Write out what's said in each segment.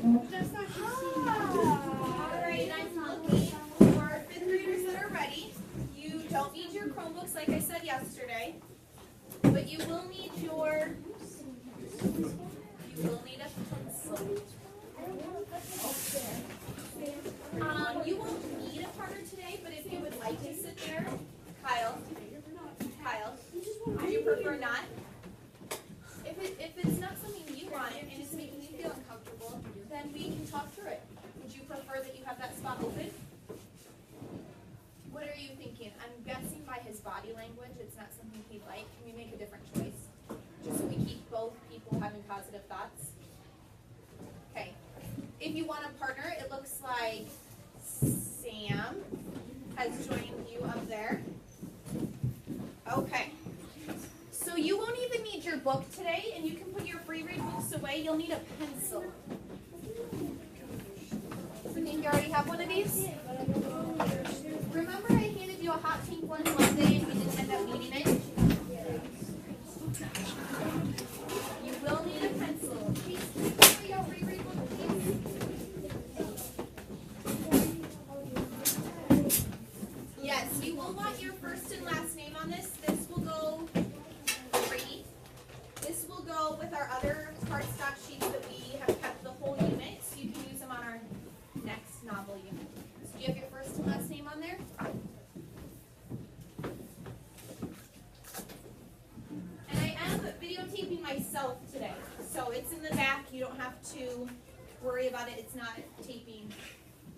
That's not Alright, I'm looking for 5th graders that are ready. You don't need your Chromebooks like I said yesterday, but you will need a pencil. You won't need a partner today, but if you would like to sit there, Kyle, would you prefer not? If it's not something you want and it's making you feel uncomfortable, then we can talk through it. Would you prefer that you have that spot open? What are you thinking? I'm guessing by his body language, it's not something he'd like. Can we make a different choice? Just so we keep both people having positive thoughts. Okay. If you want a partner, it looks like Sam has joined you up there. Okay. So you won't even need your book today, and you can put your free read books away. You'll need a pencil. So think you already have one of these? Remember I handed you a hot pink one Monday and we didn't end up needing it? You will need a pencil. Please, can you put your free read book, please? Yes, you will want your first and last name on this. This will go free. This will go with our other cardstock sheets that we have kept the whole unit, so you can use them on our next novel unit. So do you have your first and last name on there? And I am videotaping myself today, so it's in the back. You don't have to worry about it. It's not taping.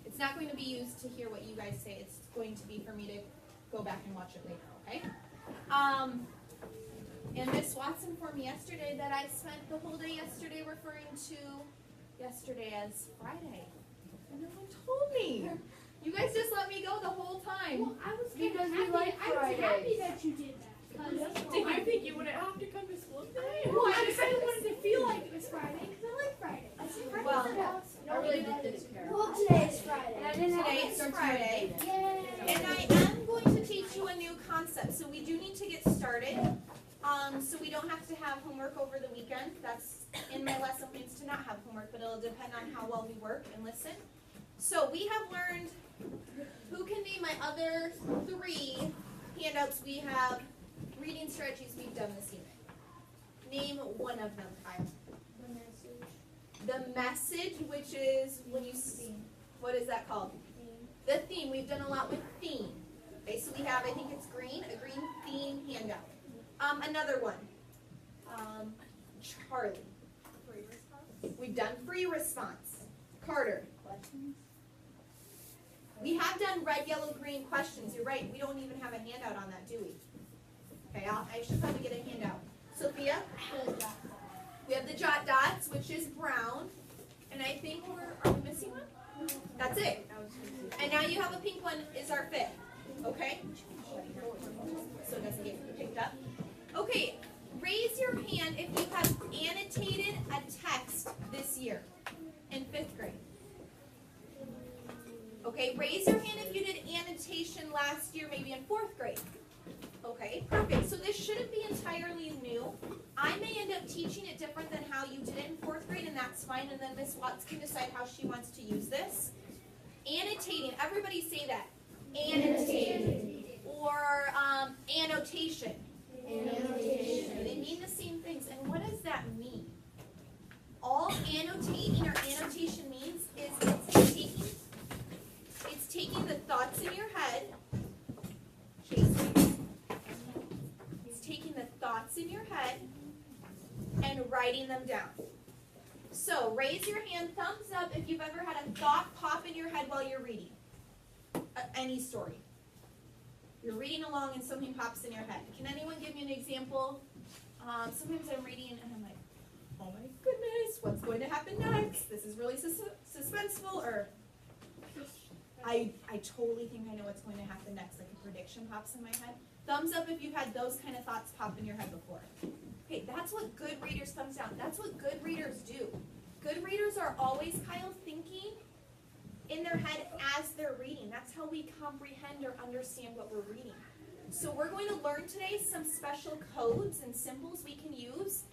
It's not going to be used to hear what you guys say. It's going to be for me to go back and watch it later, okay? And Miss Watson informed me yesterday that I spent the whole day yesterday referring to yesterday as Friday. And no one told me. You guys just let me go the whole time. Well, I was Because we happy. like I was happy Fridays. that you did that. Did you think you wouldn't have to come to school today? Well, I just kinda wanted to feel like it was Friday because I like Friday. Well, I really didn't care. Well, today is Friday. And I didn't have today to is start Friday. Yay. And I am going to teach you a new concept. So we do need to get started. So we don't have to have homework over the weekend. That's in my lesson plans to not have homework, but it'll depend on how well we work and listen. So we have learned, who can name my other 3 handouts we have, reading strategies we've done this unit. Name one of them, Kyle. The message, which is when you see, what is that called? The theme. We've done a lot with theme. Okay, so we have, I think it's green, a green theme handout. Another one, Charlie. We've done free response. Carter. We have done red, yellow, green questions. You're right. We don't even have a handout on that, do we? Okay, I should probably get a handout. Sophia? We have the jot dots, which is brown. And I think are we missing one? That's it. And now you have a pink one is our 5th. Okay? So it doesn't get picked up. Okay, raise your hand if you have annotated a text this year in 5th grade. Okay, raise your hand if you did annotation last year, maybe in 4th grade. Okay, perfect. So this shouldn't be entirely new. I may end up teaching it different than how you did it in 4th grade, and that's fine, and then Miss Watts can decide how she wants to use this. Annotating, everybody say that. Annotating. Or annotation. Annotation. They mean the same things, and what does that mean? All annotating or annotation means is it's taking the thoughts in your head, it's taking the thoughts in your head and writing them down. So raise your hand, thumbs up if you've ever had a thought pop in your head while you're reading any story. You're reading along and something pops in your head. Can anyone give me an example? Sometimes I'm reading and I'm like, oh my goodness, what's going to happen next? This is really suspenseful, or I totally think I know what's going to happen next, like a prediction pops in my head. Thumbs up if you've had those kind of thoughts pop in your head before. Okay, that's what good readers, thumbs down, that's what good readers do. Good readers are always, Kyle, thinking in their head as they're reading. That's how we comprehend or understand what we're reading. So we're going to learn today some special codes and symbols we can use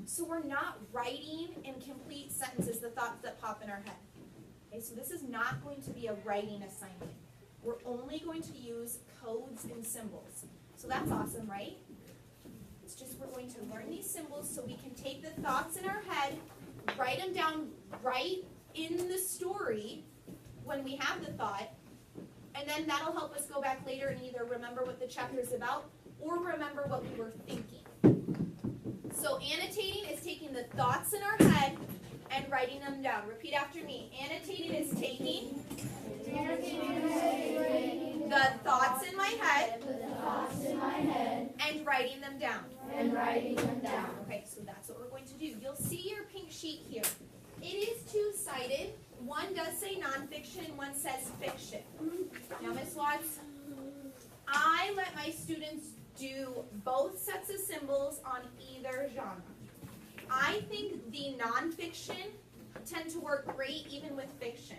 so we're not writing in complete sentences. The thoughts that pop in our head. Okay, so this is not going to be a writing assignment. We're only going to use codes and symbols. So that's awesome, right? It's just we're going to learn these symbols so we can take the thoughts in our head, write them down right in the story when we have the thought, and then that'll help us go back later and either remember what the chapter is about or remember what we were thinking. So annotating is taking the thoughts in our head and writing them down. Repeat after me. Annotating is taking the thoughts in my head and writing them down. Okay, so that's what we're going to do. You'll see your pink sheet here. It is two-sided. One does say nonfiction, one says fiction. Now, Ms. Watts, I let my students do both sets of symbols on either genre. I think the nonfiction tend to work great even with fiction.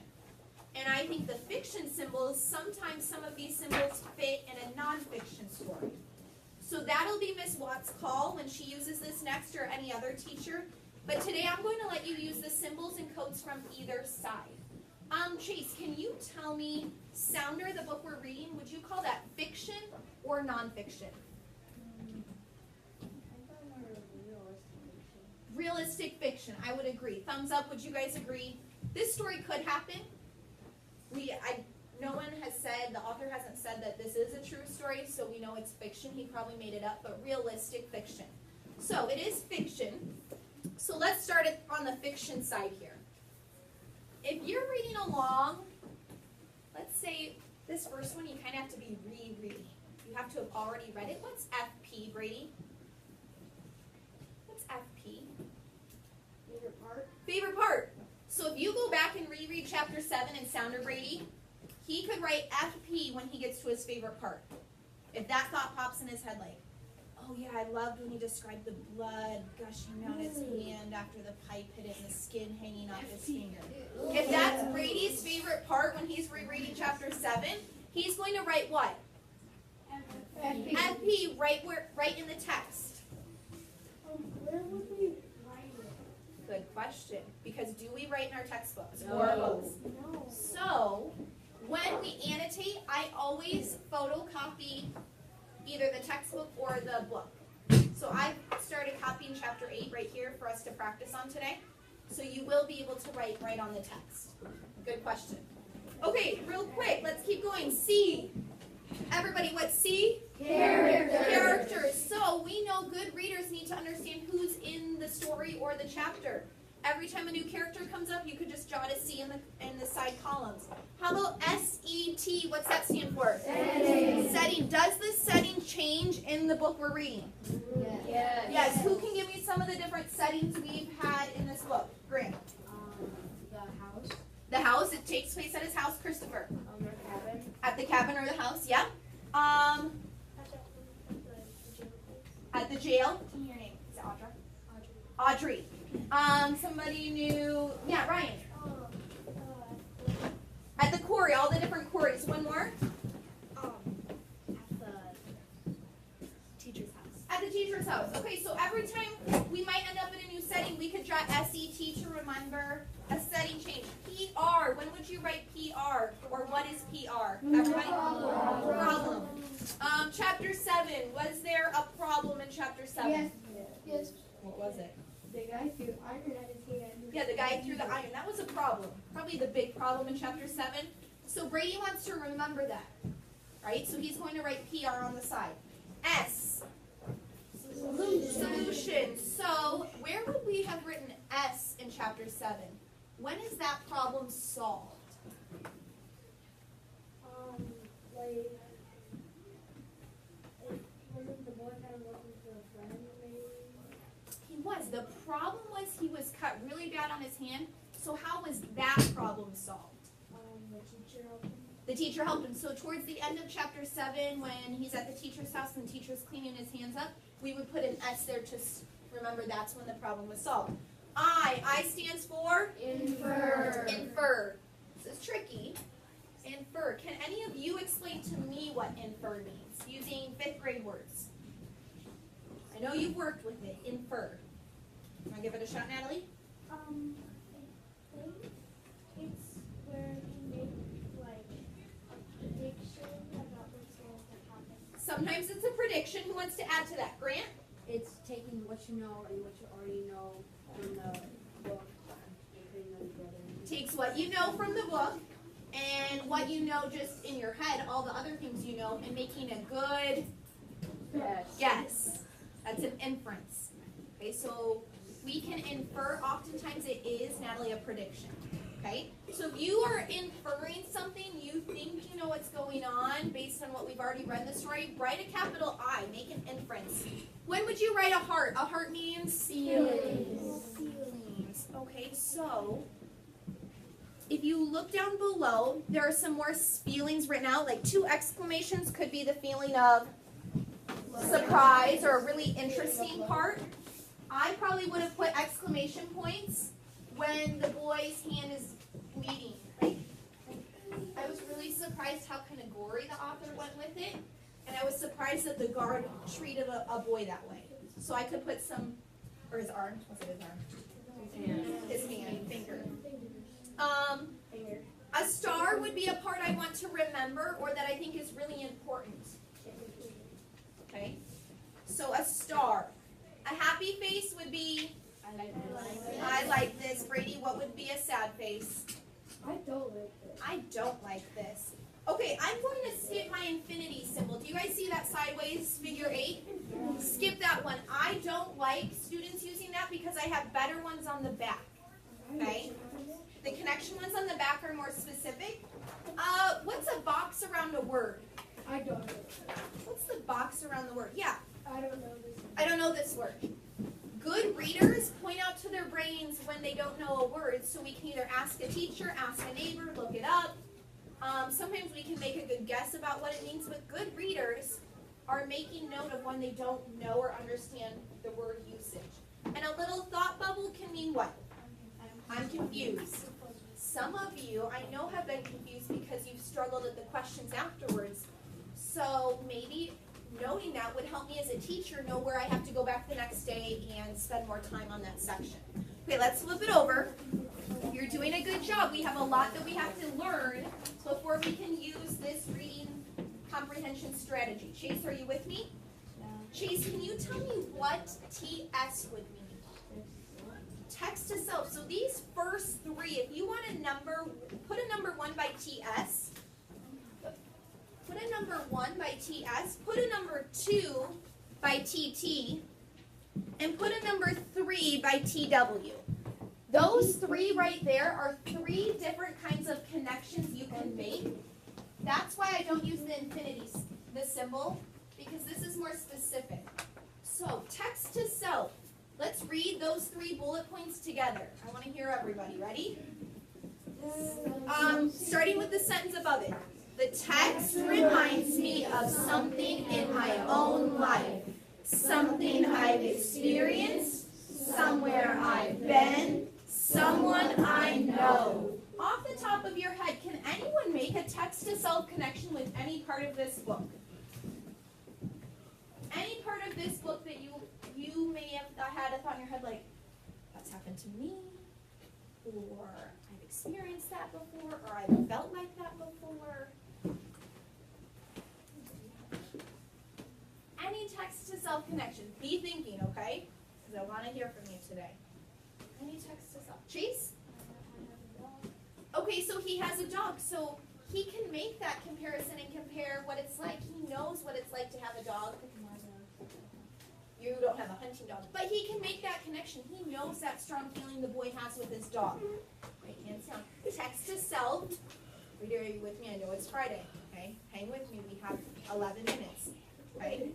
And I think the fiction symbols, sometimes some of these symbols fit in a nonfiction story. So that'll be Ms. Watts' call when she uses this next, or any other teacher. But today I'm going to let you use the symbols and codes from either side. Chase, can you tell me, Sounder, the book we're reading, would you call that fiction or nonfiction? Realistic fiction, I would agree. Thumbs up, would you guys agree? This story could happen. No one has said, the author hasn't said that this is a true story, so we know it's fiction. He probably made it up, but realistic fiction. So it is fiction. So let's start it on the fiction side here. If you're reading along, let's say this first one, you kind of have to be rereading. You have to have already read it. What's FP, Brady? What's FP? Favorite part? Favorite part. So if you go back and reread chapter 7 in Sounder, Brady, he could write FP when he gets to his favorite part. If that thought pops in his head like, oh yeah, I loved when he described the blood gushing down his hand after the pipe hit it and the skin hanging off his finger. If that's Brady's favorite part when he's rereading chapter 7, he's going to write what? FP, right in the text. Where would we write it? Good question. Because do we write in our textbooks? No. Or books? No. So, when we annotate, I always photocopy either the textbook or the book. So I started copying chapter 8 right here for us to practice on today. So you will be able to write right on the text. Good question. Okay, real quick, let's keep going. C. Everybody, what's C? Characters. So we know good readers need to understand who's in the story or the chapter. Every time a new character comes up, you could just jot a C in the side columns. How about SET? What's that stand for? Setting. Does the setting change in the book we're reading? Yes. Who can give me some of the different settings we've had in this book? Grant. The house. The house. It takes place at his house. Christopher. The cabin. At the cabin or the house. Yeah. At the jail. Tell me your name. Is it Audra? Audrey. Somebody new. Yeah, Ryan. At the quarry, all the different quarries. One more. At the teacher's house. Okay, so every time we might end up in a new setting, we could draw SET to remember a setting change. PR. When would you write PR? Or what is PR? Everybody? Problem. Chapter 7. Was there a problem in chapter 7? Yes. What was it? The guy threw iron at his hand. Yeah, the guy threw the iron. That was a problem. Probably the big problem in chapter 7. So Brady wants to remember that. Right? So he's going to write PR on the side. S. Solution. So where would we have written S in chapter 7? When is that problem solved? Wasn't the boy kind of looking for a friend, maybe? He was. The problem was he was cut really bad on his hand. So how was that problem solved? The teacher helped him. The teacher helped him. So towards the end of chapter 7, when he's at the teacher's house and the teacher's cleaning his hands up, we would put an S there to remember that's when the problem was solved. I stands for? Infer. Infer. This is tricky. Infer. Can any of you explain to me what infer means using 5th grade words? I know you've worked with it. Infer. Want to give it a shot, Natalie? Sometimes it's a prediction. Who wants to add to that? Grant? It's taking what you know and what you already know from the book and putting them together. Takes what you know from the book and what you know just in your head, all the other things you know, and making a good guess. That's an inference. Okay, so we can infer. Oftentimes it is, Natalie, a prediction. Okay, so if you are inferring something, you think you know what's going on based on what we've already read in the story, write a capital I, make an inference. When would you write a heart? A heart means? Feelings. Feelings. Okay, so if you look down below, there are some more feelings written out, like 2 exclamations could be the feeling of surprise or a really interesting part. I probably would have put exclamation points when the boy's hand is bleeding. Like, I was really surprised how kind of gory the author went with it, and I was surprised that the guard treated a boy that way. So I could put some, or his arm, what's it, his arm? His hand, finger. A star would be a part I want to remember or that I think is really important. Okay? So a star. A happy face would be, I like this. Brady, what would be a sad face? I don't like this. I don't like this. Okay, I'm going to skip my infinity symbol. Do you guys see that sideways figure 8? Skip that one. I don't like students using that because I have better ones on the back. Okay? The connection ones on the back are more specific. What's a box around a word? I don't know. What's the box around the word? Yeah. I don't know this. I don't know this word. Good readers point out to their brains when they don't know a word, so we can either ask a teacher, ask a neighbor, look it up. Sometimes we can make a good guess about what it means, but good readers are making note of when they don't know or understand the word usage. And a little thought bubble can mean what? I'm confused. Some of you, I know, have been confused because you've struggled at the questions afterwards. So maybe noting that would help me as a teacher know where I have to go back the next day and spend more time on that section. Okay, let's flip it over. You're doing a good job. We have a lot that we have to learn before we can use this reading comprehension strategy. Chase, are you with me? Chase, can you tell me what TS would mean? Text to self. So these first 3, if you want a number, put a number 1 by TS. Put a number 1 by TS. Put a number 2 by TT. And put a number 3 by TW. Those 3 right there are 3 different kinds of connections you can make. That's why I don't use the infinity, the symbol, because this is more specific. So text to self. Let's read those 3 bullet points together. I want to hear everybody. Ready? Starting with the sentence above it. The text reminds me of something in my own life. Something I've experienced, somewhere I've been, someone I know. Off the top of your head, can anyone make a text-to-self connection with any part of this book? Any part of this book that you may have had a thought in your head like, that's happened to me, or I've experienced that before, or I've felt like that before. Any text-to-self connection. Be thinking, okay? Because I want to hear from you today. Any text-to-self. Chase? Okay, so he has a dog, so he can make that comparison and compare what it's like. He knows what it's like to have a dog. You don't have a hunting dog, but he can make that connection. He knows that strong feeling the boy has with his dog. Right, hands down. Text to self. Reader, are you with me? I know it's Friday. Okay, hang with me. We have 11 minutes. Right?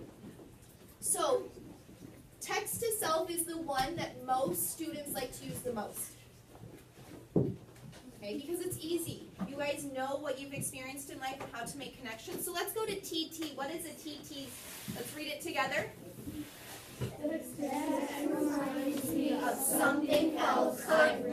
So, text to self is the one that most students like to use the most. Okay, because it's easy. You guys know what you've experienced in life and how to make connections. So let's go to TT. What is a TT? Let's read it together. The text reminds me Of something else I've